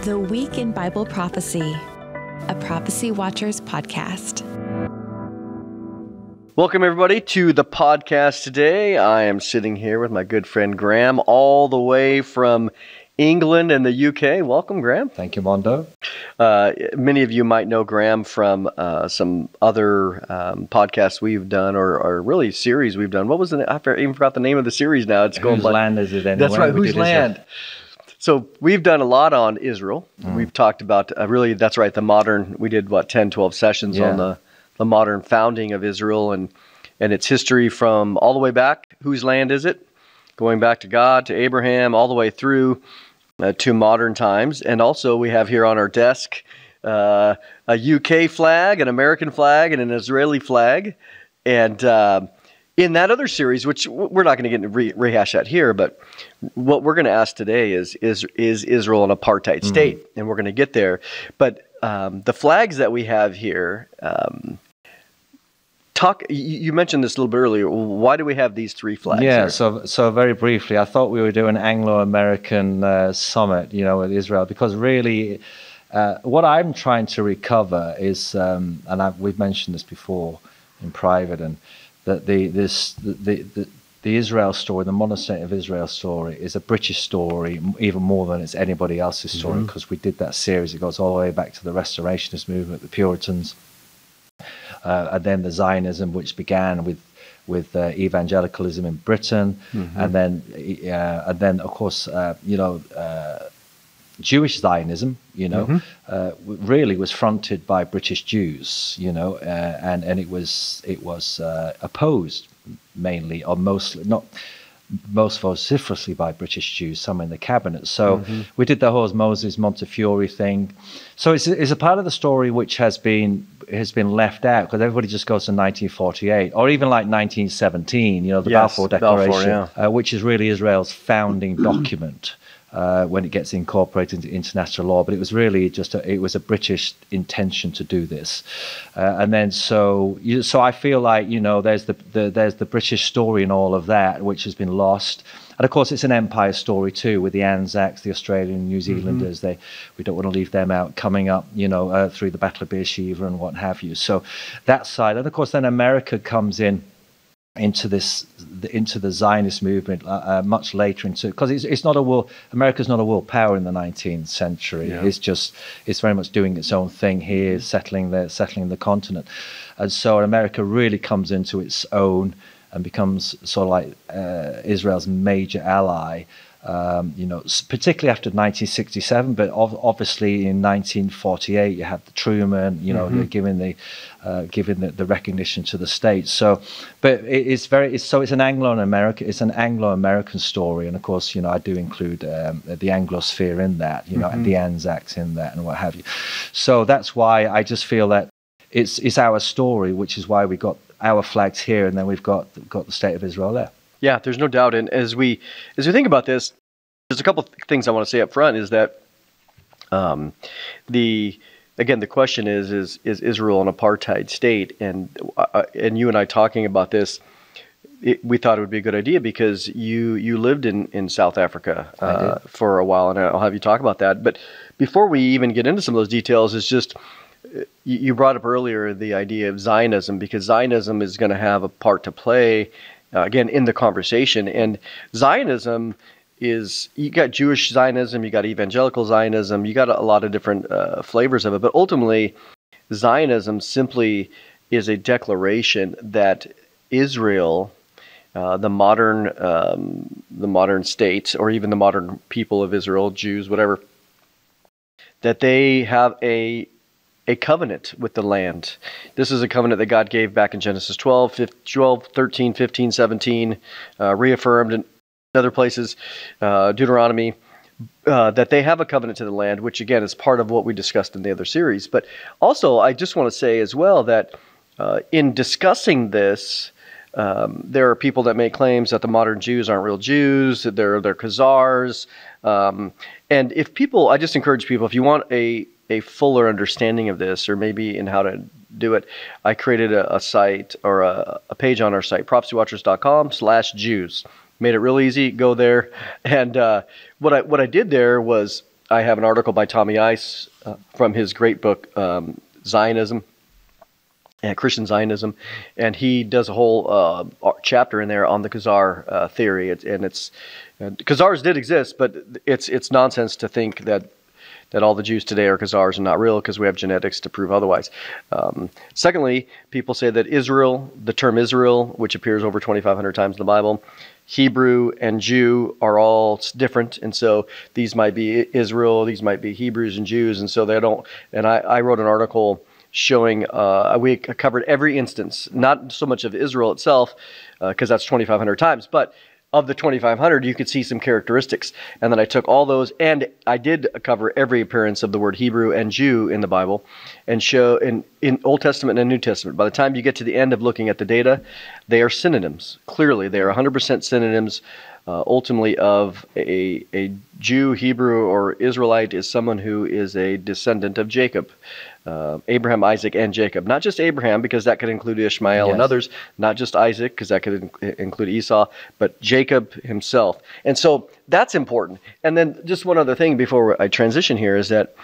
The Week in Bible Prophecy, a Prophecy Watchers podcast. Welcome, everybody, to the podcast today. I am sitting here with my good friend Graham, all the way from England and the UK. Welcome, Graham. Thank you, Mondo. Many of you might know Graham from some other podcasts we've done, or really series we've done. What was it? I even forgot the name of the series now. It's Whose land is it anyway? That's right, Whose Land? So we've done a lot on Israel. We've talked about, that's right, the modern, we did, 10, 12 sessions on the modern founding of Israel and its history from all the way back. Whose land is it? Going back to God, to Abraham, all the way through to modern times. And also we have here on our desk a UK flag, an American flag, and an Israeli flag. And in that other series, which we're not going to get rehash that here, but what we're going to ask today is Israel an apartheid state? And we're going to get there. But the flags that we have here, you mentioned this a little bit earlier. Why do we have these three flags here? So very briefly, I thought we were doing an Anglo-American summit, with Israel, because really what I'm trying to recover is, we've mentioned this before in private, and that the Israel story, the modern state of Israel story, is a British story even more than it's anybody else's story, because we did that series. It goes all the way back to the Restorationist movement, the Puritans, and then the Zionism, which began with evangelicalism in Britain, and then of course Jewish Zionism, really was fronted by British Jews, and it was opposed mainly, or mostly, not most vociferously, by British Jews, some in the cabinet. So we did the whole Moses Montefiore thing. So it's a part of the story which has been left out, because everybody just goes to 1948, or even like 1917, the Balfour Declaration, which is really Israel's founding document. When it gets incorporated into international law, but it was really it was a British intention to do this, and then so I feel like there's the British story in all of that, which has been lost, and of course it's an empire story too, with the Anzacs, the Australian, New Zealanders. We don't want to leave them out, coming up, through the Battle of Beersheba and what have you. So that side, and of course then America comes into the Zionist movement much later, because it's not America's not a world power in the 19th century. It's very much doing its own thing here, settling the continent, and so America really comes into its own and becomes sort of like Israel's major ally. Particularly after 1967, but obviously in 1948 you have the Truman, they're giving the recognition to the state. So, but it's an Anglo-American story, and of course, I do include the Anglosphere in that, and the Anzacs in that, and what have you. So that's why I just feel that it's our story, which is why we got our flags here, and then we've got the state of Israel there. Yeah, there's no doubt. And as we think about this, there's a couple of things I want to say up front. Is that the question is Israel an apartheid state? And you and I talking about this, we thought it would be a good idea, because you lived in South Africa for a while, and I'll have you talk about that. But before we even get into some of those details, it's just, you brought up earlier the idea of Zionism, because Zionism is going to have a part to play again in the conversation. And Zionism is, you got Jewish Zionism, you got evangelical Zionism, you got a lot of different flavors of it, but ultimately Zionism simply is a declaration that Israel, the modern state, or even the modern people of Israel, Jews, whatever, that they have a covenant with the land. This is a covenant that God gave back in Genesis 12, 13, 15, 17, reaffirmed in other places, Deuteronomy, that they have a covenant to the land, which again is part of what we discussed in the other series. But also, I just want to say as well that in discussing this, there are people that make claims that the modern Jews aren't real Jews, that they're Khazars. And if people, I just encourage people, if you want a fuller understanding of this, or maybe in how to do it, I created a site, or a page on our site, prophecywatchers.com/Jews. Made it real easy. Go there, and what I did there was I have an article by Tommy Ice from his great book, Zionism, Christian Zionism, and he does a whole chapter in there on the Khazar theory. Khazars did exist, but it's nonsense to think that all the Jews today are Khazars and not real, because we have genetics to prove otherwise. Secondly, people say that Israel, the term Israel, which appears over 2,500 times in the Bible, Hebrew and Jew are all different, and so these might be Israel, these might be Hebrews and Jews, and so they don't. And I wrote an article showing we covered every instance, not so much of Israel itself, because that's 2,500 times, but of the 2,500, you could see some characteristics. And then I took all those, and I did cover every appearance of the word Hebrew and Jew in the Bible, and show in Old Testament and New Testament. By the time you get to the end of looking at the data, they are synonyms. Clearly, they are 100% synonyms. Ultimately, of a Jew, Hebrew, or Israelite is someone who is a descendant of Jacob. Abraham, Isaac, and Jacob. Not just Abraham, because that could include Ishmael and others. Not just Isaac, because that could include Esau, but Jacob himself. And so that's important. And then just one other thing before I transition here is that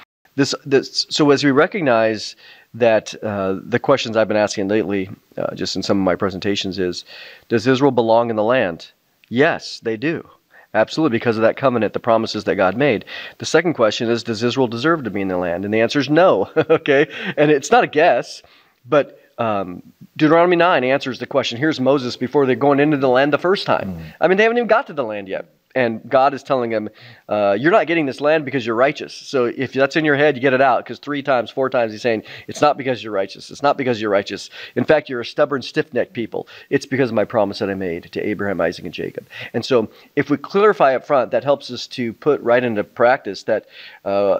so as we recognize that the questions I've been asking lately, just in some of my presentations, is, does Israel belong in the land? Yes, they do. Absolutely, because of that covenant, the promises that God made. The second question is, does Israel deserve to be in the land? And the answer is no. Okay? And it's not a guess, but Deuteronomy 9 answers the question. Here's Moses before they're going into the land the first time. I mean, they haven't even got to the land yet. And God is telling them, you're not getting this land because you're righteous. So if that's in your head, you get it out. Because 3 times, 4 times, he's saying, it's not because you're righteous. It's not because you're righteous. In fact, you're a stubborn, stiff-necked people. It's because of my promise that I made to Abraham, Isaac, and Jacob. And so if we clarify up front, that helps us to put right into practice that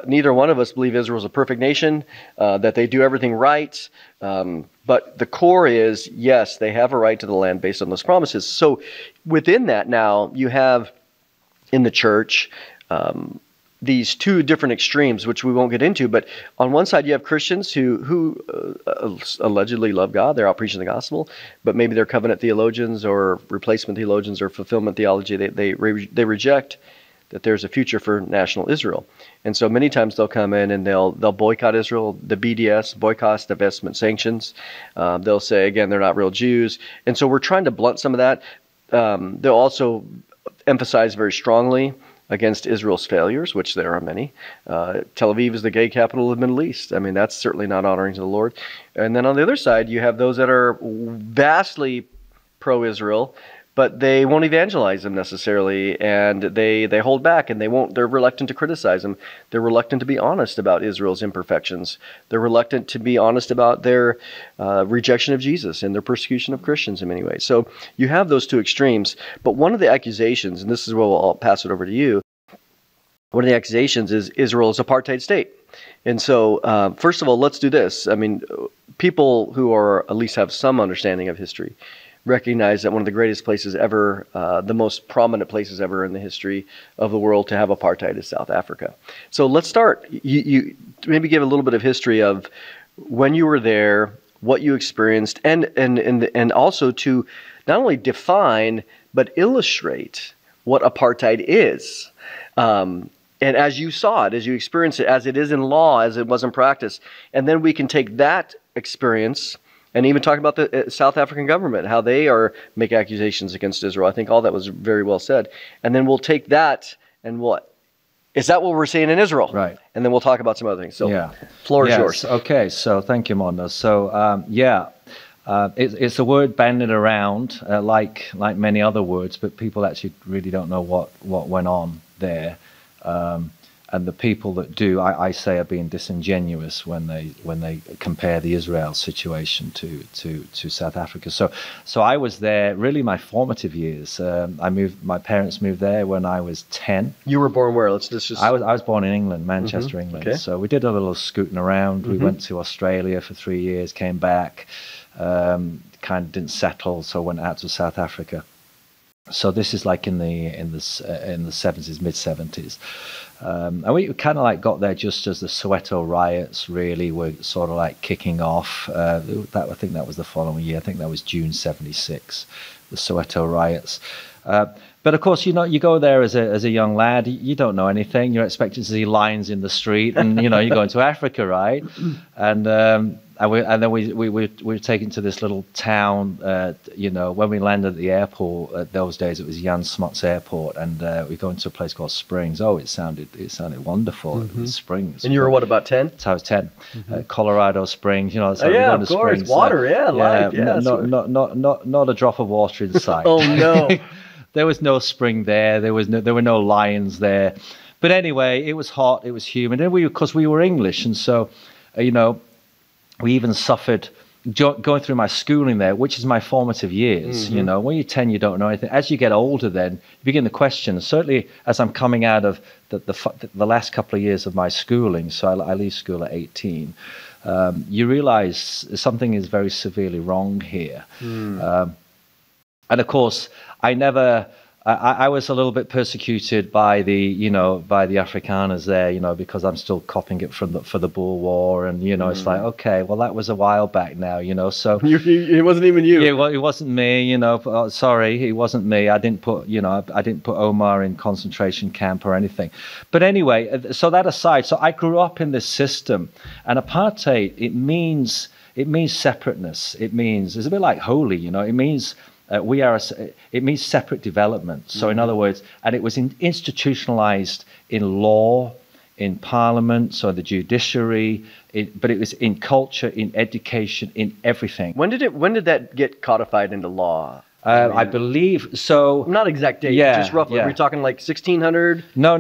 neither one of us believe Israel is a perfect nation, that they do everything right. But the core is, yes, they have a right to the land based on those promises. So within that now, you have in the church these 2 different extremes, which we won't get into. But on one side, you have Christians who allegedly love God. They're out preaching the gospel, but maybe they're covenant theologians or replacement theologians or fulfillment theology. They reject that there's a future for national Israel. And so many times they'll come in and they'll boycott Israel, the BDS, boycott, divestment, sanctions. They'll say, again, they're not real Jews. And so we're trying to blunt some of that. They'll also emphasize very strongly against Israel's failures, which there are many. Tel Aviv is the gay capital of the Middle East. I mean, that's certainly not honoring to the Lord. And then on the other side, you have those that are vastly pro-Israel, but they won't evangelize them necessarily, and they hold back, and they're reluctant to criticize them. They're reluctant to be honest about Israel's imperfections. They're reluctant to be honest about their rejection of Jesus and their persecution of Christians in many ways. So you have those 2 extremes, but one of the accusations, and this is where I'll pass it over to you, one of the accusations is Israel is an apartheid state. And so, first of all, let's do this. I mean, people who are at least have some understanding of history recognize that one of the greatest places ever, the most prominent places ever in the history of the world to have apartheid is South Africa. So let's start. You maybe give a little bit of history of when you were there, what you experienced, and also to not only define but illustrate what apartheid is. And as you saw it, as you experienced it, as it is in law, as it was in practice, and then we can take that experience and even talk about the South African government, how they make accusations against Israel. I think all that was very well said. And then we'll take that and what? Is that what we're seeing in Israel? Right. And then we'll talk about some other things. So, floor is yours. Okay, so thank you, Mondo. So, it's a word banded around like many other words, but people actually really don't know what went on there. And the people that do, I say, are being disingenuous when they compare the Israel situation to South Africa. So I was there really my formative years. My parents moved there when I was 10. You were born where? I was born in England, Manchester, England. Okay. So we did a little scooting around. We went to Australia for 3 years, came back, kind of didn't settle, so went out to South Africa. So this is like in the 70s, mid 70s, and we kind of like got there just as the Soweto riots really were sort of like kicking off. I think that was the following year. I think that was June '76, the Soweto riots. But of course, you go there as a young lad, you don't know anything. You're expected to see lions in the street, and you're going to Africa, right? And then we were taken to this little town. When we landed at the airport, those days it was Jan Smuts Airport, and we go into a place called Springs. Oh, it sounded wonderful. It was Springs. And you were what, about 10? So I was 10. Colorado Springs. That's how yeah, we go of to course. Springs. Water, life. Yeah, not a drop of water in sight. Oh no. There was no spring there. There were no lions there. But anyway, it was hot. It was humid, and because we were English, and so, we even suffered going through my schooling there, which is my formative years. Mm-hmm. When you're 10, you don't know anything. As you get older, then you begin to question. Certainly, as I'm coming out of the last couple of years of my schooling, so I leave school at 18. You realize something is very severely wrong here. And of course, I was a little bit persecuted by the Afrikaners there, because I'm still copying it for the Boer War, and it's like, okay, well, that was a while back now, so it wasn't even you. Yeah, well, it wasn't me, sorry, it wasn't me. I didn't put Omar in concentration camp or anything. But anyway, so that aside, so I grew up in this system, and apartheid, it means separateness. It's a bit like holy, it means. It means separate development. So in other words, and it was institutionalized in law, in parliament, so the judiciary, but it was in culture, in education, in everything. When did that get codified into law? I believe so. Not exact date, just roughly. Yeah. We're talking like 1600? No.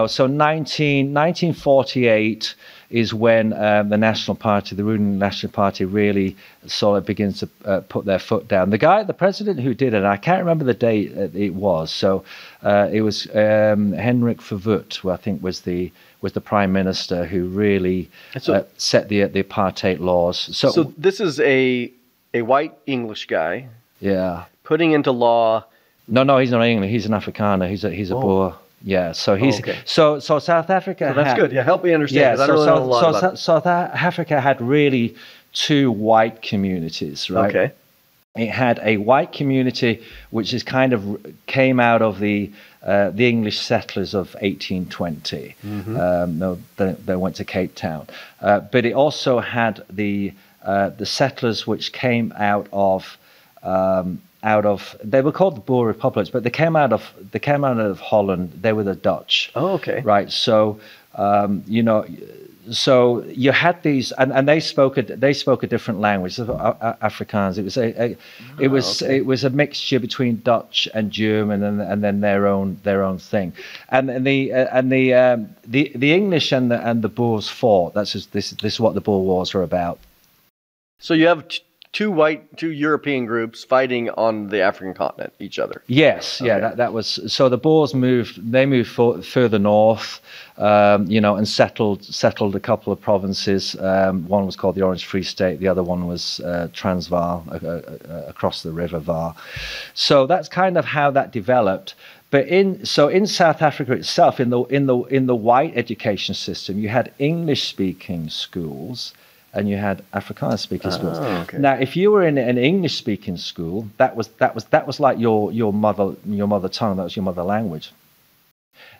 So 1948 is when the National Party, the ruling National Party, really sort of begins to put their foot down. The president who did it, I can't remember the date it was. So it was Hendrik Verwoerd, who I think was the prime minister who really set the apartheid laws. So this is a white English guy. Yeah. Putting into law. No, he's not English. He's an Afrikaner. He's a Boer. Yeah, so he's so South Africa. So that's good. Yeah, help me understand. Yeah, I don't really know a lot about South Africa had really two white communities, right? Okay. It had a white community which is kind of came out of the English settlers of 1820. They went to Cape Town, but it also had the settlers which came out of they were called the Boer Republics, but they came out of Holland. They were the Dutch. Oh, okay. Right. So so you had these, and they spoke a different language, Afrikaans. It was a mixture between Dutch and German, and then their own thing. And the English and the Boers fought. This is what the Boer Wars are about. So you have two European groups fighting on the African continent, each other. Yes, yeah, okay. that was so. The Boers moved further north, and settled a couple of provinces. One was called the Orange Free State. The other one was Transvaal, across the River Vaal. So that's kind of how that developed. But in South Africa itself, in the white education system, you had English-speaking schools. And you had Afrikaans-speaking schools. Okay. Now, if you were in an English-speaking school, that was like your mother tongue. That was your mother language.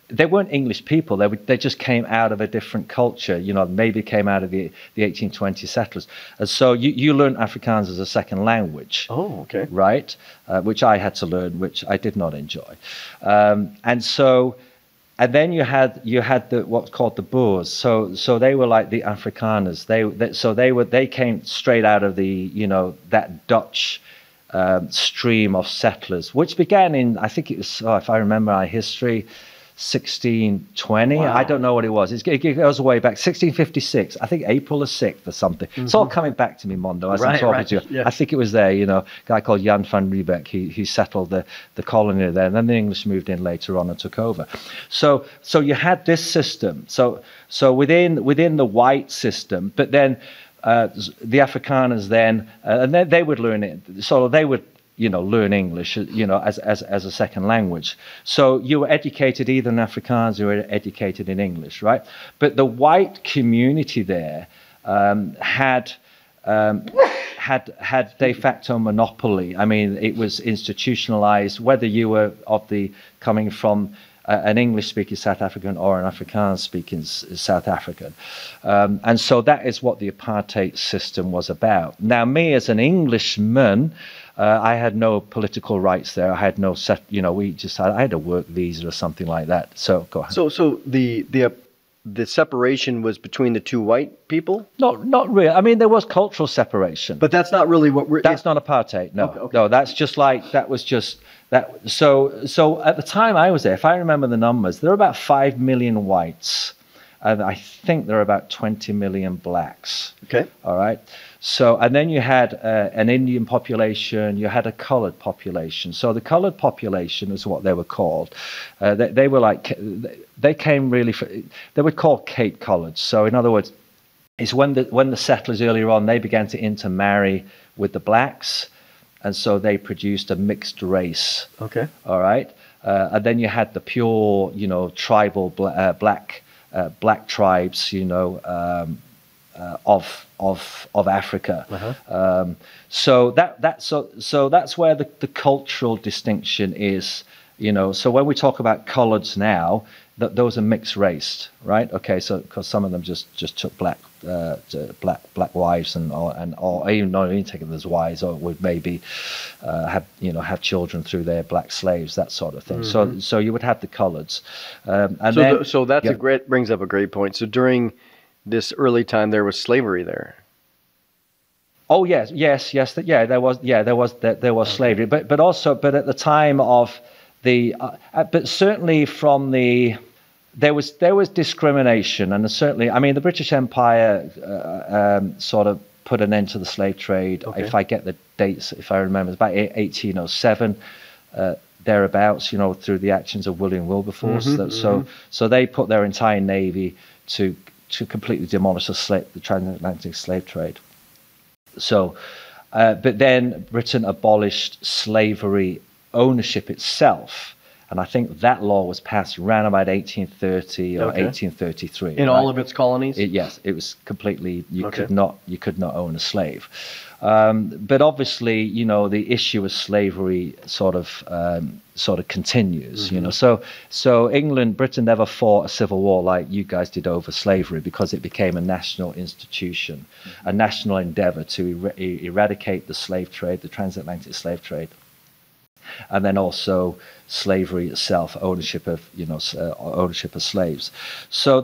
They weren't English people. They just came out of a different culture. Maybe came out of the 1820 settlers. And so you learned Afrikaans as a second language. Oh, okay. Right, which I had to learn, which I did not enjoy, And then you had what's called the Boers. So they were like the Afrikaners. They came straight out of that Dutch stream of settlers, which began in, I think it was, if I remember my history, 1620. Wow. I don't know what it was. It goes way back, 1656. I think April the 6th or something. Mm-hmm. It's all coming back to me, Mondo, as I'm talking to you. Yeah. I think it was there, a guy called Jan van Riebeck. He settled the colony there, and then the English moved in later on and took over. So you had this system. So within the white system, but then the Afrikaners then, and then they would learn it. So they would learn English, as a second language. So you were educated either in Afrikaans or you were educated in English, right? But the white community there had had de facto monopoly. I mean, it was institutionalized, whether you were coming from an English-speaking South African or an Afrikaans-speaking South African. And so that is what the apartheid system was about. Now, me as an Englishman, I had no political rights there. I had no I had a work visa or something like that. So go ahead. So the separation was between the two white people? Not really. I mean, there was cultural separation. But that's not really what we're... That's not apartheid, no. Okay. No, that's just like, that was just... So at the time I was there, if I remember the numbers, there were about 5 million whites, and I think there are about 20 million blacks. Okay. All right. So, and then you had an Indian population, you had a colored population. So the colored population is what they were called. They were like, they came really, they were called Cape Coloreds. So in other words, it's when the settlers earlier on, they began to intermarry with the blacks. And so they produced a mixed race. Okay. All right. And then you had the pure, tribal black tribes, of Africa. Uh-huh. So that's where the cultural distinction is. So when we talk about coloreds now, those are mixed race, right? Okay. So because some of them just took black wives or even not even taking them as wives, or would maybe have children through their black slaves, that sort of thing. Mm-hmm. So you would have the coloreds, so that's brings up a great point. So during this early time, there was slavery there. Oh yes, there was slavery, but at the time of but certainly from the. There was discrimination, and certainly, I mean, the British Empire sort of put an end to the slave trade. Okay. If I get the dates, if I remember, it's about 1807, thereabouts. Through the actions of William Wilberforce. So they put their entire navy to completely demolish the transatlantic slave trade. So, but then Britain abolished slavery ownership itself. And I think that law was passed around about 1830 or 1833. In all of its colonies? Yes, it was completely. You could not so a slave. But obviously, the issue of slavery sort of continues. Mm-hmm. So Britain never fought a civil war like you guys did over slavery, because it became a national institution, a national endeavor to eradicate the slave trade, the transatlantic slave trade. And then also slavery itself, ownership of slaves. So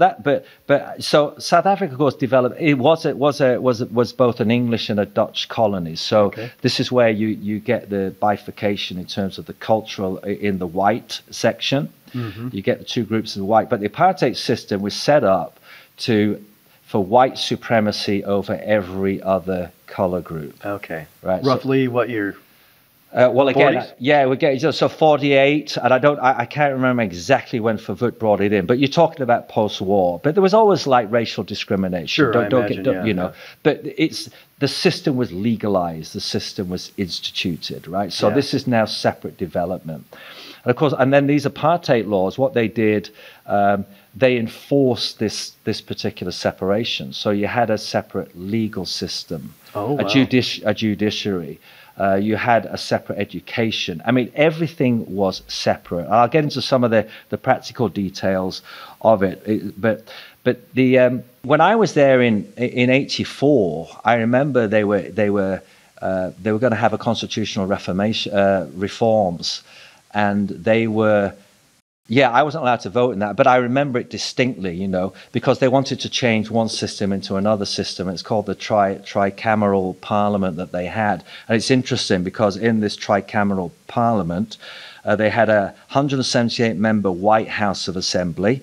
South Africa, of course, developed. It was both an English and a Dutch colony. So this is where you get the bifurcation in terms of the cultural in the white section. Mm-hmm. You get the two groups of the white, but the apartheid system was set up for white supremacy over every other color group. Okay. Right. Roughly what year? Well, again, 40s? we're getting so 48, and I can't remember exactly when Verwoerd brought it in, but you're talking about post-war. But there was always like racial discrimination. Sure, But the system was legalized, the system was instituted, right? So this is now separate development, and of course, and then these apartheid laws, what they did, they enforced this particular separation. So you had a separate legal system, a judiciary. You had a separate education. I mean, everything was separate. I'll get into some of the practical details of it. But when I was there in '84, I remember they were going to have a constitutional reforms, and they were. Yeah, I wasn't allowed to vote in that, but I remember it distinctly, because they wanted to change one system into another system. It's called the tricameral parliament that they had. And it's interesting because in this tricameral parliament, they had a 178-member White House of Assembly,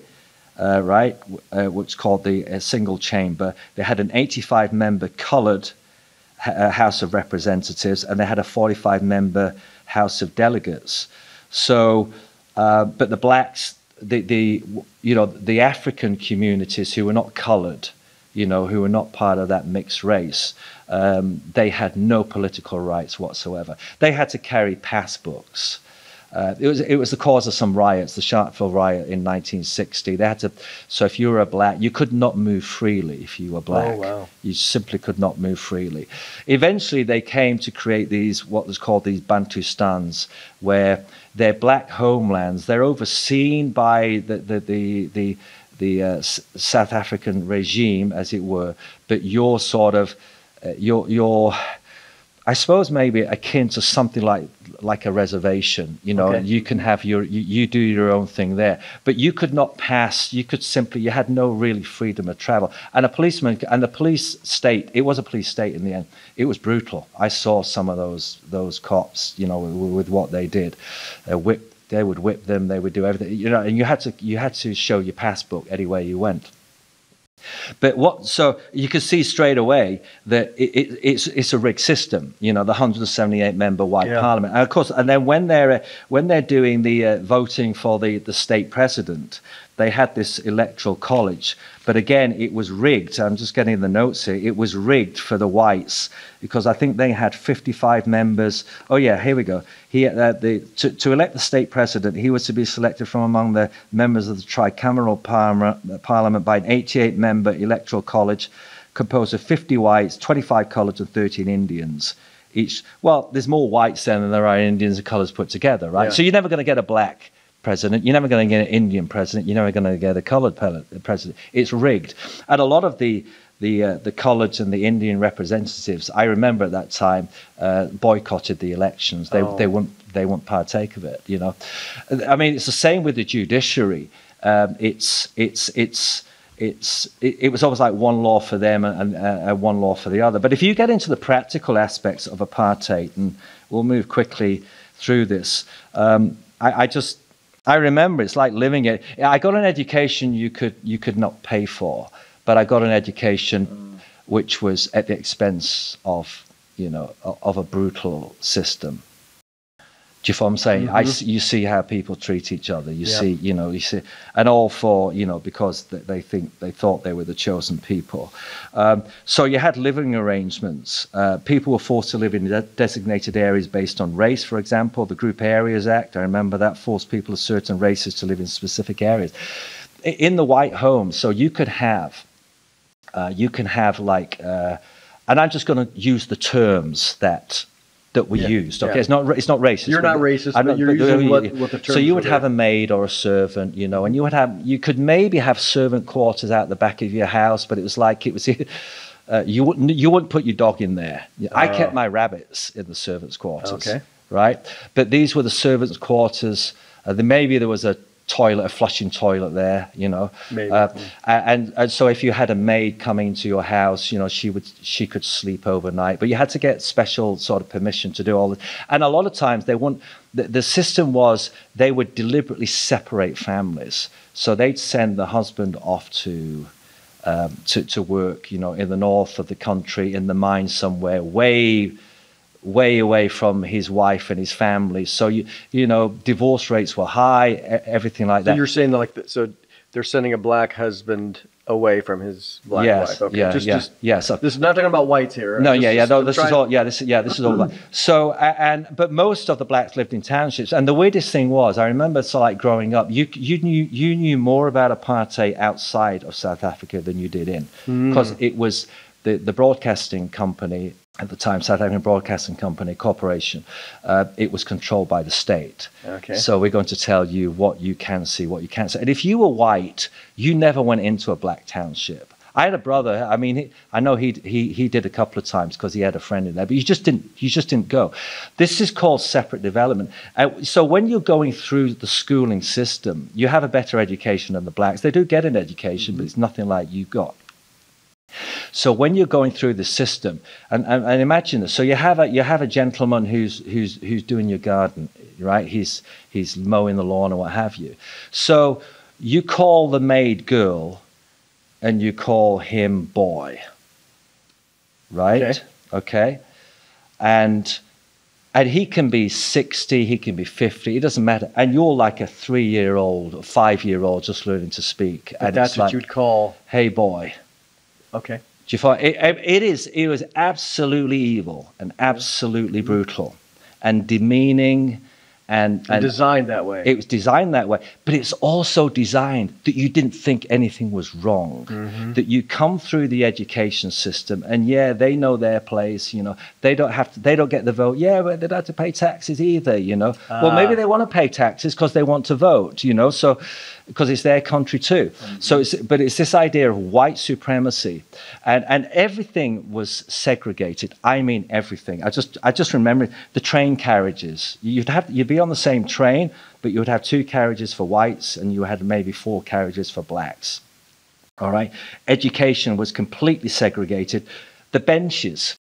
which is called the single chamber. They had an 85-member colored House of Representatives, and they had a 45-member House of Delegates. So... but the blacks, the African communities who were not coloured, who were not part of that mixed race, they had no political rights whatsoever. They had to carry passbooks. It was the cause of some riots, the Sharpeville riot in 1960. They had to. So if you were a black, you could not move freely. If you were black, Oh, wow. you simply could not move freely. Eventually, they came to create these what was called these Bantustans, where they're black homelands. They're overseen by the South African regime, as it were, but you're sort of you're I suppose maybe akin to something like a reservation, you know, Okay. and you can have you do your own thing there, but you could not pass. You had no really freedom of travel. And a policeman and the police state, it was a police state in the end. It was brutal. I saw some of those cops, you know, with what they did. They would whip them. They would do everything, you know, and you had to show your passbook anywhere you went. But so you can see straight away that it's a rigged system, you know, the 178 member white parliament, and of course, and then when they're doing the voting for the state president, they had this electoral college, but again it was rigged. I'm just getting the notes here. It was rigged for the whites because I think they had 55 members. Oh yeah, here we go. To elect the state president, he was to be selected from among the members of the tricameral parliament by an 88-member electoral college composed of 50 whites, 25 colours, and 13 Indians. Well, there's more whites than there are Indians and colours put together, right? Yeah. So you're never going to get a black president. You're never going to get an Indian president. You're never going to get a coloured president. It's rigged. And a lot of the coloured and the Indian representatives, I remember at that time, boycotted the elections. They wouldn't partake of it. You know, I mean, it's the same with the judiciary. It was always like one law for them and one law for the other. But if you get into the practical aspects of apartheid, and we'll move quickly through this, I remember it's like living it. I got an education you could not pay for, but I got an education which was at the expense of, you know, of a brutal system. Do you follow what I'm saying? Mm-hmm. You see how people treat each other. You see, and all for, you know, because they thought they were the chosen people. So you had living arrangements. People were forced to live in designated areas based on race, for example. The Group Areas Act, I remember that, forced people of certain races to live in specific areas. In the white home, so you can have like, and I'm just going to use the terms that we used. Okay, it's not racist. You're not racist, but you're using what the terms. So you would have a maid or a servant, you know, and you could maybe have servant quarters out the back of your house, but it was you wouldn't put your dog in there. I kept my rabbits in the servants' quarters. Okay. Right, but these were the servants' quarters. Maybe there was a flushing toilet there, you know. Maybe. And so if you had a maid coming to your house, you know, she could sleep overnight, but you had to get special sort of permission to do all this. And a lot of times the system was they would deliberately separate families. So they'd send the husband off to work, you know, in the north of the country, in the mines somewhere, way away from his wife and his family. So you know, divorce rates were high, everything like that. So you're saying that, so they're sending a black husband away from his black wife. Okay. So this is not talking about whites here. No, this is all. This is all black. So but most of the blacks lived in townships, and the weirdest thing was, I remember, so like growing up, you knew more about apartheid outside of South Africa than you did in, because it was the broadcasting company at the time, South African Broadcasting Company Corporation, it was controlled by the state. Okay. So we're going to tell you what you can see, what you can't see. And if you were white, you never went into a black township. I had a brother. I mean, I know he did a couple of times because he had a friend in there, but you just didn't go. This is called separate development. So when you're going through the schooling system, you have a better education than the blacks. They do get an education, but it's nothing like you got. So when you're going through the system, and imagine this, so you have a gentleman who's doing your garden, right? He's mowing the lawn or what have you. So you call the maid girl, and you call him boy, right? Okay. And he can be 60, he can be 50, it doesn't matter. And you're like a 3-year-old or 5-year-old just learning to speak. But and that's what you'd call, hey boy. Okay. Do you find it was absolutely evil and absolutely brutal and demeaning And designed that way. It was designed that way, but it's also designed that you didn't think anything was wrong. That you come through the education system, and yeah, they know their place. You know, they don't get the vote. Yeah, but they don't have to pay taxes either. You know, well, maybe they want to pay taxes because they want to vote. You know, so because it's their country too. So it's this idea of white supremacy, and everything was segregated. I mean, everything. I just remember the train carriages. You'd be on the same train, but you would have 2 carriages for whites and you had maybe 4 carriages for blacks. All right. Education was completely segregated. The benches.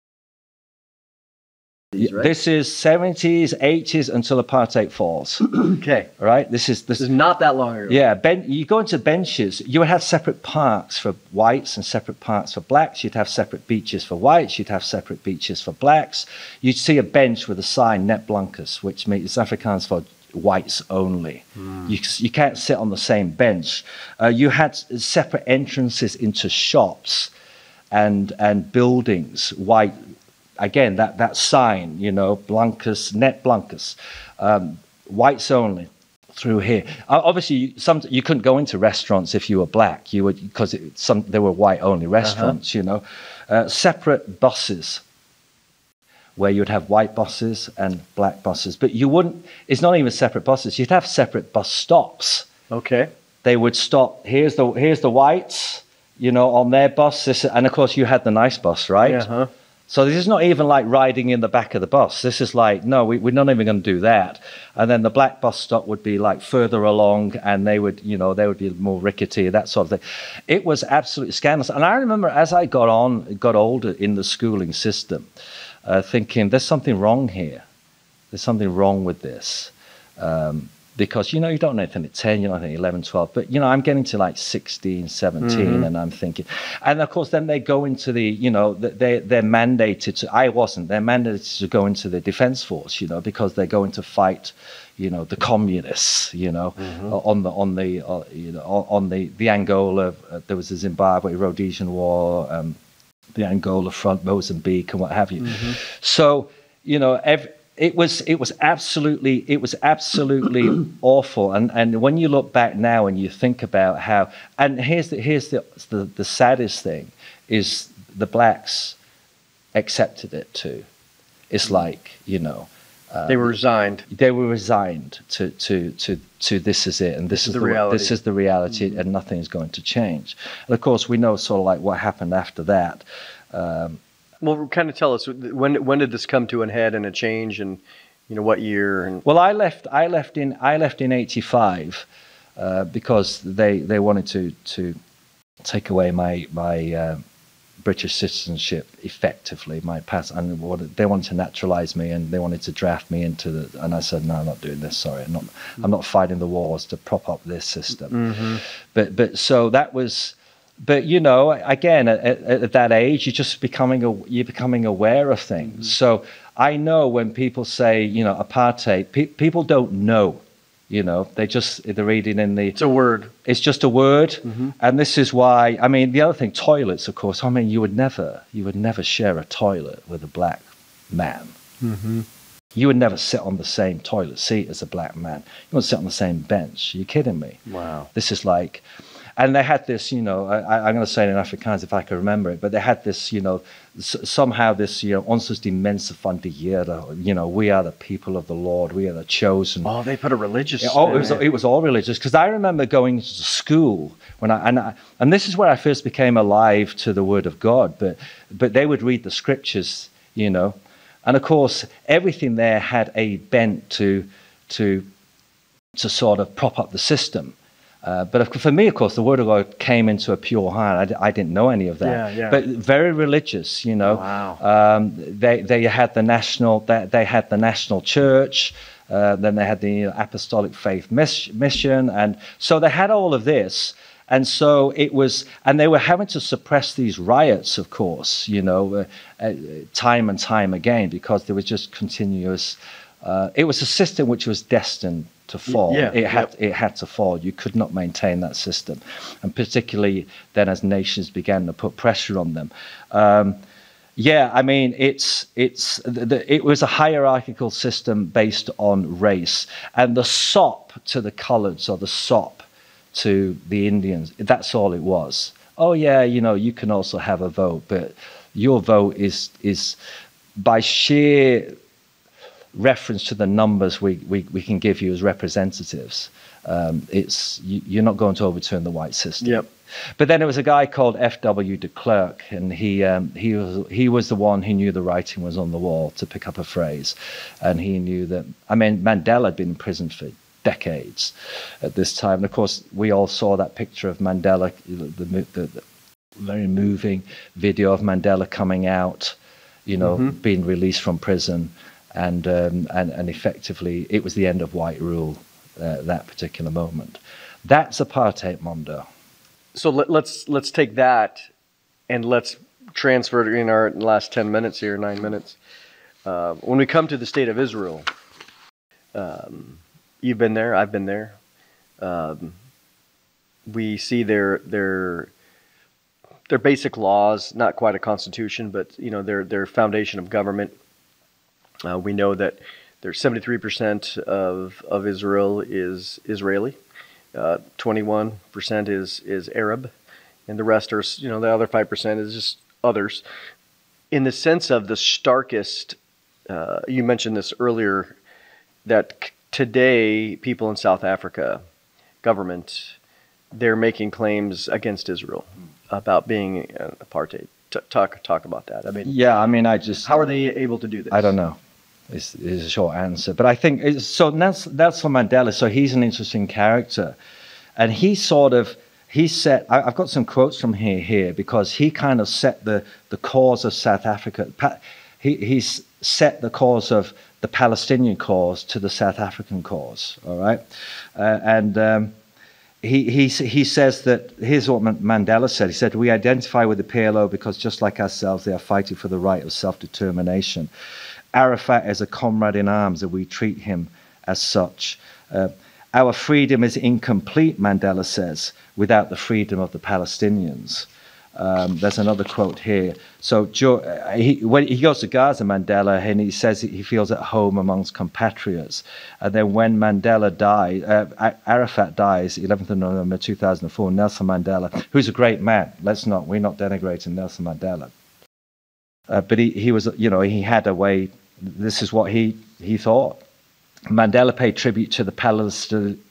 Right? This is 70s, 80s until apartheid falls. Okay. All right. This is not that long ago. Yeah. You go into benches, you would have separate parks for whites and separate parks for blacks. You'd have separate beaches for whites. You'd have separate beaches for blacks. You'd see a bench with a sign, net blancas, which means Afrikaans for whites only. You can't sit on the same bench. You had separate entrances into shops and buildings, white. Again, that sign, you know, blancas, net blancas, whites only through here. Obviously, you couldn't go into restaurants if you were black. You would, because there were white only restaurants. You know, separate buses where you'd have white buses and black buses, but you wouldn't. It's not even separate buses. You'd have separate bus stops. Okay. They would stop. Here's the whites, you know, on their bus. And of course, you had the nice bus, right? Uh-huh. So this is not even like riding in the back of the bus. This is like, no, we're not even going to do that. And then the black bus stop would be like further along, and they would be more rickety, that sort of thing. It was absolutely scandalous. And I remember as I got older in the schooling system, thinking there's something wrong here. There's something wrong with this. Because, you know, you don't know anything at 10, you don't know anything at 11, 12. But, you know, I'm getting to like 16, 17, and I'm thinking. And, of course, then they go into the, you know, they're mandated to, I wasn't, they're mandated to go into the defense force, you know, because they're going to fight, you know, the communists, you know, on the Angola, there was the Zimbabwe Rhodesian War, the Angola front, Mozambique, and what have you. So, you know, it was absolutely awful. And when you look back now and you think about how, and here's the saddest thing is the blacks accepted it too. It's like, you know, they were resigned. They were resigned to this is it, and this is the reality. This is the reality, and nothing is going to change. And of course, we know sort of like what happened after that. Well, kind of tell us when did this come to an head and a change, and you know what year? And well, I left in '85 because they wanted to take away my British citizenship effectively, my pass, and they wanted to naturalize me, and they wanted to draft me into the. And I said, no, I'm not doing this. Sorry, I'm not fighting the wars to prop up this system. But so that was. But you know, again, at that age, you're just becoming aware of things. So I know when people say, you know, apartheid, people don't know. You know, they're reading in the. It's a word. It's just a word, and this is why. I mean, the other thing, toilets, of course. I mean, you would never share a toilet with a black man. You would never sit on the same toilet seat as a black man. You wouldn't sit on the same bench. Are you kidding me? Wow. This is like. And they had this, you know, I'm going to say it in Afrikaans if I can remember it, but they had this, you know, somehow this, you know, ons is die mense van die Here, you know, we are the people of the Lord, we are the chosen. Oh, they put a religious. It was all religious, because I remember going to school when and this is where I first became alive to the Word of God, but they would read the scriptures, you know, and of course everything there had a bent to sort of prop up the system. But for me, of course, the Word of God came into a pure heart. I didn't know any of that. Yeah. But very religious, you know. Wow. They had the national church. Then they had the Apostolic Faith Mission, and so they had all of this. And so it was, and they were having to suppress these riots, of course, you know, time and time again, because there was just continuous. It was a system which was destined to fall. It had to fall. You could not maintain that system, and particularly then as nations began to put pressure on them. Yeah, I mean, it was a hierarchical system based on race, and the sop to the coloureds or the sop to the Indians. That's all it was. Oh yeah, you can also have a vote, but your vote is by sheer reference to the numbers we can give you as representatives. You're not going to overturn the white system. Yep. But then there was a guy called F.W. de Klerk, and he was the one who knew the writing was on the wall, to pick up a phrase, and he knew that. I mean, Mandela had been in prison for decades at this time, and of course we all saw that picture of Mandela, the very moving video of Mandela coming out, being released from prison, and effectively it was the end of white rule, that particular moment. That's apartheid, Mondo. So let's take that and let's transfer it in our last 10 minutes here, 9 minutes. When we come to the state of Israel, you've been there, I've been there. We see their basic laws, not quite a constitution, but their foundation of government. We know that there's 73% of Israel is Israeli. 21% is Arab, and the rest are, the other 5% is just others. In the sense of the starkest, you mentioned this earlier, that today people in South Africa, government, they're making claims against Israel about being apartheid. Talk about that. I mean, yeah, I mean, how are they able to do this? I don't know. Is a short answer, but I think so. Nelson Mandela. So he's an interesting character, and he set. I've got some quotes from here because he kind of set the cause of South Africa. He's set the cause of the Palestinian cause to the South African cause. All right, he says that, here's what Mandela said. He said, "We identify with the PLO because just like ourselves, they are fighting for the right of self-determination. Arafat is a comrade in arms, and we treat him as such. Our freedom is incomplete," Mandela says, "without the freedom of the Palestinians." There's another quote here. So when he goes to Gaza, Mandela, and he says he feels at home amongst compatriots. And then when Mandela died, Arafat dies, 11th of November 2004, Nelson Mandela, who's a great man. We're not denigrating Nelson Mandela. But he was, he had a way. This is what he thought. Mandela paid tribute to the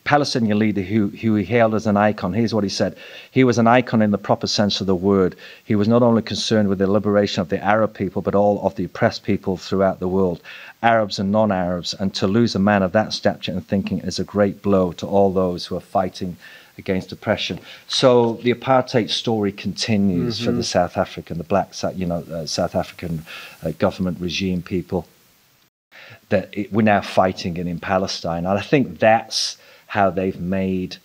Palestinian leader who he hailed as an icon. Here's what he said. He was an icon in the proper sense of the word. He was not only concerned with the liberation of the Arab people, but all of the oppressed people throughout the world, Arabs and non-Arabs. And to lose a man of that stature and thinking is a great blow to all those who are fighting against oppression. So the apartheid story continues for the South African, the black, South African government regime people, that we're now fighting in Palestine. And I think that's how they've made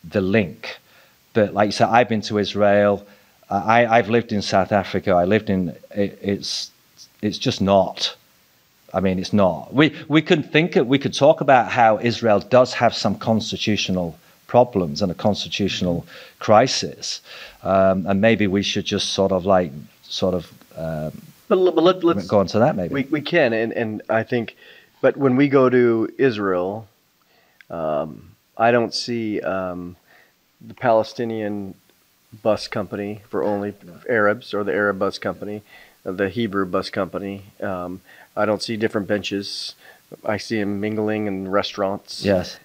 the link. But like you said, I've been to Israel. I've lived in South Africa. It's just not. I mean, it's not. We could talk about how Israel does have some constitutional problems and a constitutional crisis, and maybe we should just But let's go on to that. Maybe we can, and I think, but when we go to Israel, I don't see the Palestinian bus company for only Arabs, or the Arab bus company, the Hebrew bus company. I don't see different benches. I see them mingling in restaurants. Yes.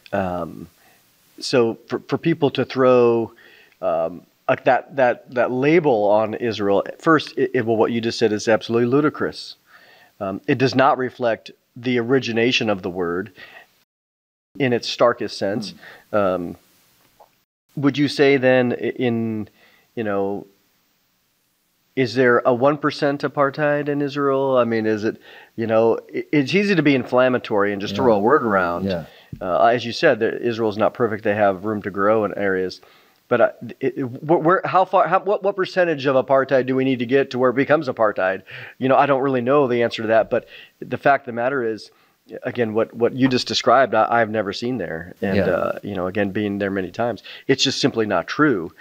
So for people to throw that label on Israel, first, what you just said is absolutely ludicrous. It does not reflect the origination of the word in its starkest sense. Would you say then, is there a 1% apartheid in Israel? I mean, is it, it's easy to be inflammatory and just throw a word around. Yeah. As you said, Israel is not perfect. They have room to grow in areas. But what percentage of apartheid do we need to get to where it becomes apartheid? I don't really know the answer to that. But the fact of the matter is, again, what you just described, I've never seen there. And, again, being there many times, it's just simply not true.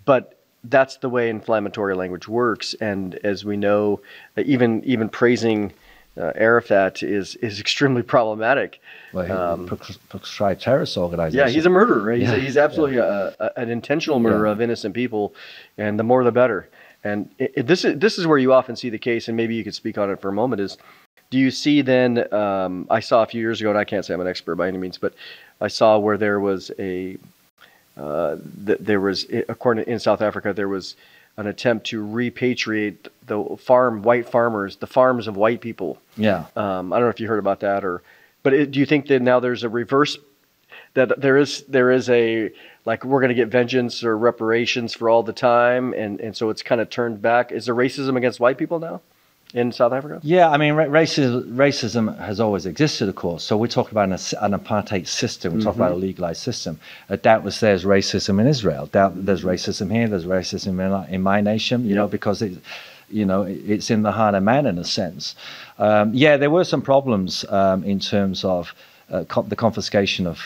But that's the way inflammatory language works. And as we know, even praising Arafat is extremely problematic. Well, he proscribed terrorist organizations. Yeah, he's a murderer. Right? Yeah. He's absolutely an intentional murderer of innocent people, and the more the better. And this is where you often see the case, and maybe you could speak on it for a moment. Is do you see then? I saw a few years ago, and I can't say I'm an expert by any means, but I saw where there was according to, in South Africa, there was an attempt to repatriate the white farmers, the farms of white people. Yeah. I don't know if you heard about that, but do you think that now there's a reverse, that there is a, like, we're going to get vengeance or reparations for all the time, and so it's kind of turned back? Is there racism against white people now in South Africa? Yeah, I mean, racism has always existed, of course. So we're talking about an apartheid system. We're talking about a legalized system. Doubtless there's racism in Israel. There's racism here. There's racism in my nation, you know, because it's in the heart of man in a sense. Yeah, there were some problems in terms of the confiscation of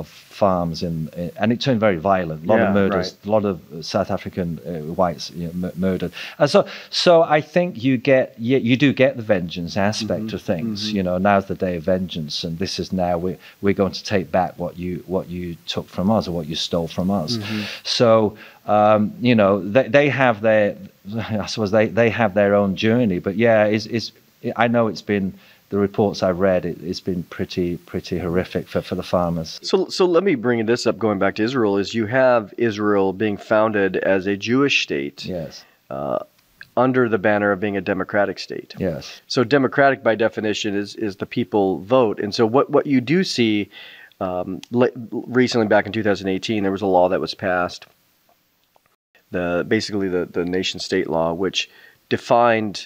farms, and it turned very violent. A lot of murders, right. A lot of South African whites murdered. And so I think you do get the vengeance aspect of things. You know, now's the day of vengeance, and this is now we're going to take back what you took from us or what you stole from us. So you know, they have their, I suppose they have their own journey. But yeah, I know it's been. The reports I've read, it's been pretty horrific for the farmers. So let me bring this up, going back to Israel, is you have Israel being founded as a Jewish state. Yes. Under the banner of being a democratic state. Yes. So democratic by definition is the people vote. And so what you do see recently, back in 2018, there was a law that was passed, basically the nation state law, which defined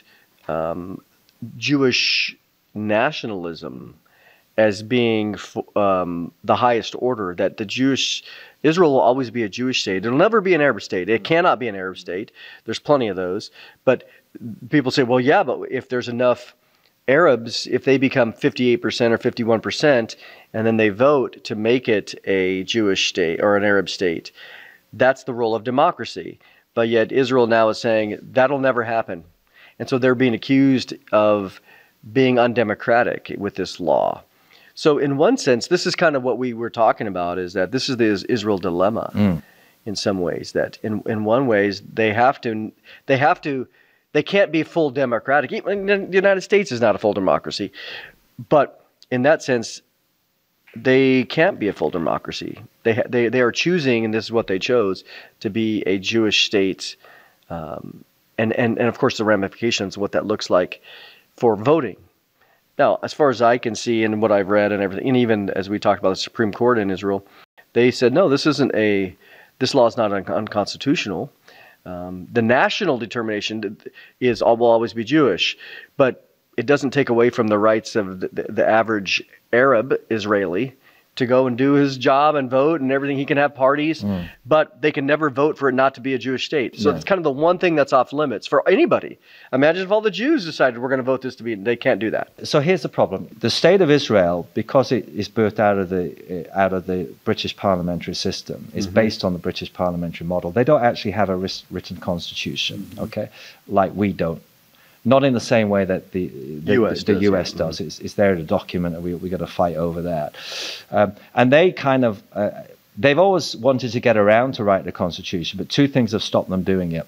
Jewish nationalism as being the highest order, that Israel will always be a Jewish state. It'll never be an Arab state. It cannot be an Arab state. There's plenty of those. But people say, well, yeah, but if there's enough Arabs, if they become 58% or 51%, and then they vote to make it a Jewish state or an Arab state, that's the role of democracy. But yet Israel now is saying that'll never happen. And so they're being accused of being undemocratic with this law. So in one sense, this is kind of what we were talking about, is that this is the Israel dilemma in some ways, that in one ways they can't be full democratic. Even the United States is not a full democracy. But in that sense, they can't be a full democracy. They are choosing, and this is what they chose, to be a Jewish state. And of course the ramifications, what that looks like for voting. Now, as far as I can see and what I've read and everything, and even as we talked about the Supreme Court in Israel, they said, no, this law is not unconstitutional. The national determination will always be Jewish, but it doesn't take away from the rights of the average Arab Israeli to go and do his job and vote and everything. He can have parties, but they can never vote for it not to be a Jewish state. So it's kind of the one thing that's off limits for anybody. Imagine if all the Jews decided we're going to vote this to be, they can't do that. So here's the problem. The state of Israel, because it is birthed out of the British parliamentary system, is based on the British parliamentary model. They don't actually have a written constitution, okay, like we don't. Not in the same way that the US does. It's there in a document, and we got to fight over that. And they kind of, they've always wanted to get around to write the Constitution, but two things have stopped them doing it.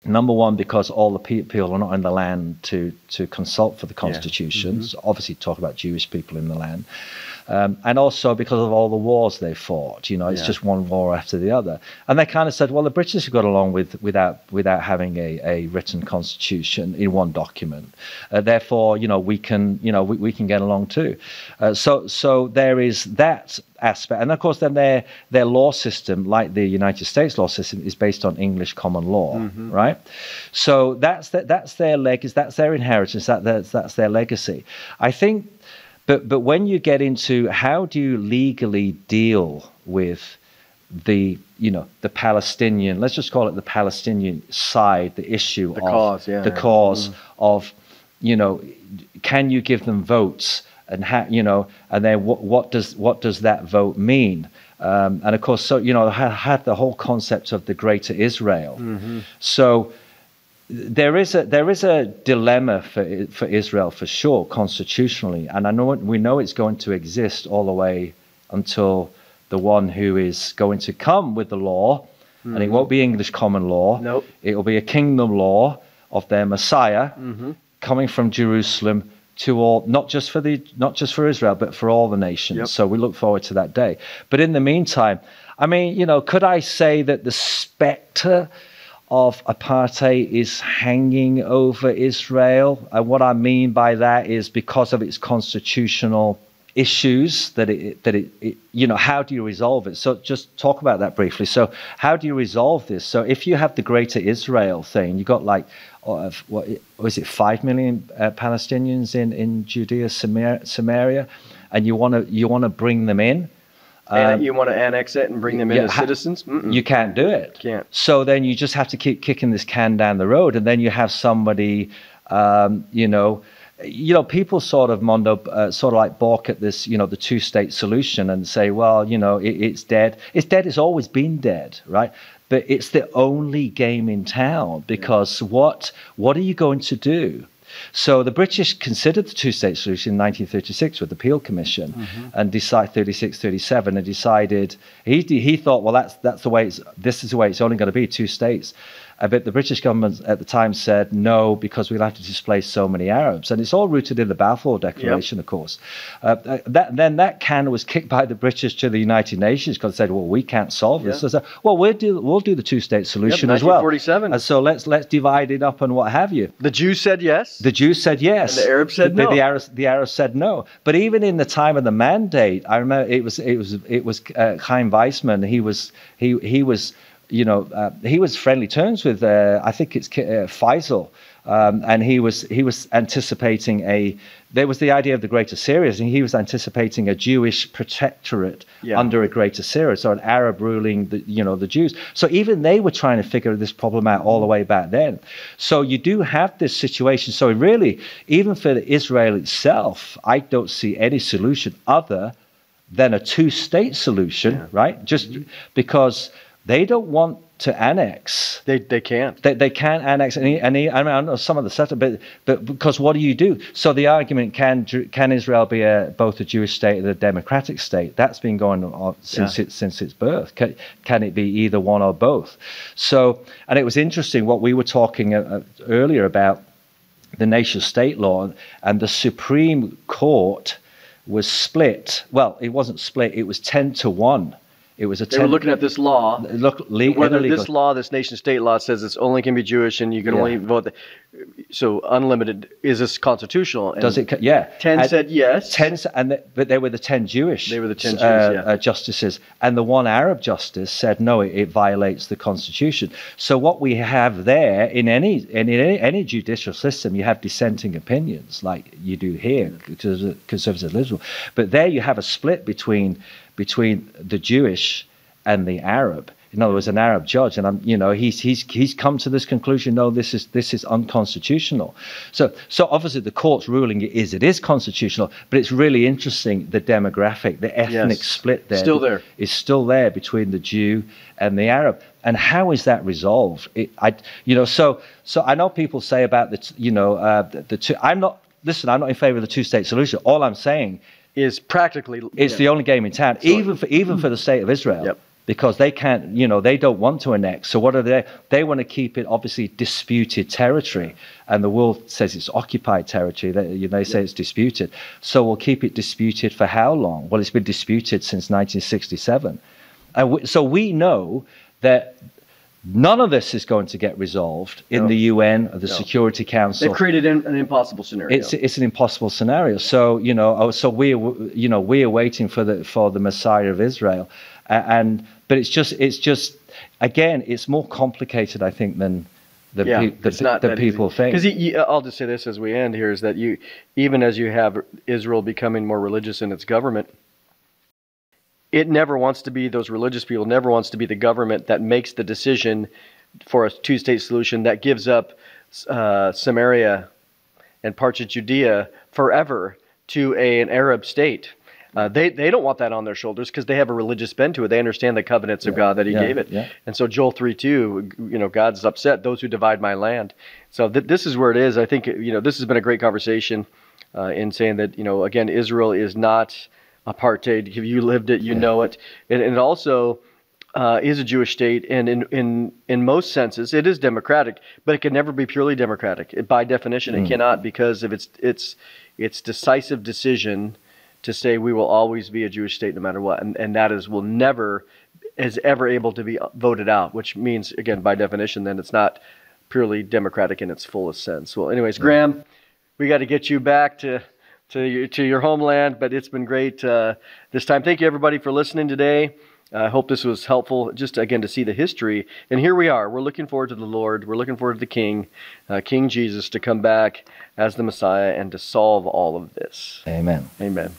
Number one, because all the people are not in the land to consult for the constitutions. Obviously, talk about Jewish people in the land. And also because of all the wars they fought. You know, it's just one war after the other. And they kind of said, well, the British have got along without having a written constitution in one document. Therefore, you know, we can get along too. So there is that aspect. And of course, then their law system, like the United States law system, is based on English common law, right? So that's their legacy, that's their inheritance, that's their legacy. I think. But when you get into how do you legally deal with the Palestinian, let's just call it the Palestinian side, the issue, the cause of, you know, can you give them votes, and how, you know, and then what does that vote mean? And of course, so had the whole concept of the Greater Israel. Mm-hmm. So there is a dilemma for Israel for sure constitutionally, and we know it's going to exist all the way until the one who is going to come with the law, and it won't be English common law. Nope. It will be a kingdom law of their Messiah coming from Jerusalem to all, not just for Israel, but for all the nations. Yep. So we look forward to that day. But in the meantime, I mean, could I say that the specter of apartheid is hanging over Israel? And what I mean by that is because of its constitutional issues that how do you resolve it? So just talk about that briefly. So how do you resolve this? So if you have the Greater Israel thing, you got like what was it, 5 million Palestinians in Judea, Samaria, and you want to bring them in. And you want to annex it and bring them in as citizens? You can't do it. Can't. So then you just have to keep kicking this can down the road, and then you have somebody, people sort of like balk at this, the two-state solution and say, well, it's dead. It's dead. It's always been dead, right? But it's the only game in town because what are you going to do? So the British considered the two-state solution in 1936 with the Peel Commission and decided 36-37 and decided he thought, well, this is the way it's only going to be, two states. But the British government at the time said no, because we'll have to displace so many Arabs. And it's all rooted in the Balfour Declaration, of course. Then that can was kicked by the British to the United Nations because they said, well, we can't solve this. So, well, we'll do the two-state solution as well. 1947. And so let's divide it up and what have you. The Jews said yes. The Jews said yes. And the Arabs said no. The Arabs said no. But even in the time of the mandate, I remember it was Chaim Weizmann. He was friendly terms with I think it's Faisal, and he was anticipating there was the idea of the Greater Syria, and he was anticipating a Jewish protectorate under a Greater Syria, so an Arab ruling the Jews. So even they were trying to figure this problem out all the way back then. So you do have this situation. So really, even for Israel itself, I don't see any solution other than a two-state solution, right? Just because they don't want to annex. They can't. They can't annex any. I mean, I know some of the setup, but because what do you do? So the argument, can Israel be both a Jewish state and a democratic state? That's been going on since its birth. Can it be either one or both? So, and it was interesting what we were talking earlier about the nation-state law, and the Supreme Court was split. Well, it wasn't split. It was 10-1. It was They were looking at this law. Whether this law, this nation-state law, says it's only can be Jewish and you can only vote. So unlimited, is this constitutional? And does it? Yeah. 10 said yes. But they were the 10 Jewish. They were the 10 Jews, justices, and the one Arab justice said no, it violates the Constitution. So what we have there in any judicial system, you have dissenting opinions like you do here, conservative liberal. But there you have a split between the Jewish and the Arab. In other words, an Arab judge, and he's come to this conclusion. No, this is unconstitutional. So obviously the court's ruling it is constitutional, but it's really interesting the demographic, the ethnic split there is still there between the Jew and the Arab. And how is that resolved? So I know people say about the two. I'm not in favor of the two-state solution. All I'm saying is practically it's the only game in town, even for the state of Israel, because they can't, they don't want to annex. So what are they? They want to keep it obviously disputed territory, and the world says it's occupied territory. They say it's disputed. So we'll keep it disputed for how long? Well, it's been disputed since 1967, and so we know that none of this is going to get resolved in the UN or the Security Council. They've created an impossible scenario. It's an impossible scenario. So we're waiting for the Messiah of Israel, but it's just again, it's more complicated, I think, than people think. Because I'll just say this as we end here is that even as you have Israel becoming more religious in its government, it never wants to be, those religious people never wants to be the government that makes the decision for a two-state solution that gives up Samaria and parts of Judea forever to an Arab state. They don't want that on their shoulders because they have a religious bent to it. They understand the covenants of God that He gave it. Yeah. And so Joel 3:2, God's upset, those who divide my land. So this is where it is. I think, this has been a great conversation in saying that, again, Israel is not apartheid. If you lived it, you know it. And it also is a Jewish state, and in most senses, it is democratic, but it can never be purely democratic. By definition, it cannot, because of its decisive decision to say we will always be a Jewish state no matter what, and that will never is ever able to be voted out, which means, again, by definition, then it's not purely democratic in its fullest sense. Well, anyways, Graham, we got to get you back to your homeland, but it's been great this time. Thank you, everybody, for listening today. I hope this was helpful, just again to see the history. And here we are. We're looking forward to the Lord. We're looking forward to the King, King Jesus, to come back as the Messiah and to solve all of this. Amen. Amen.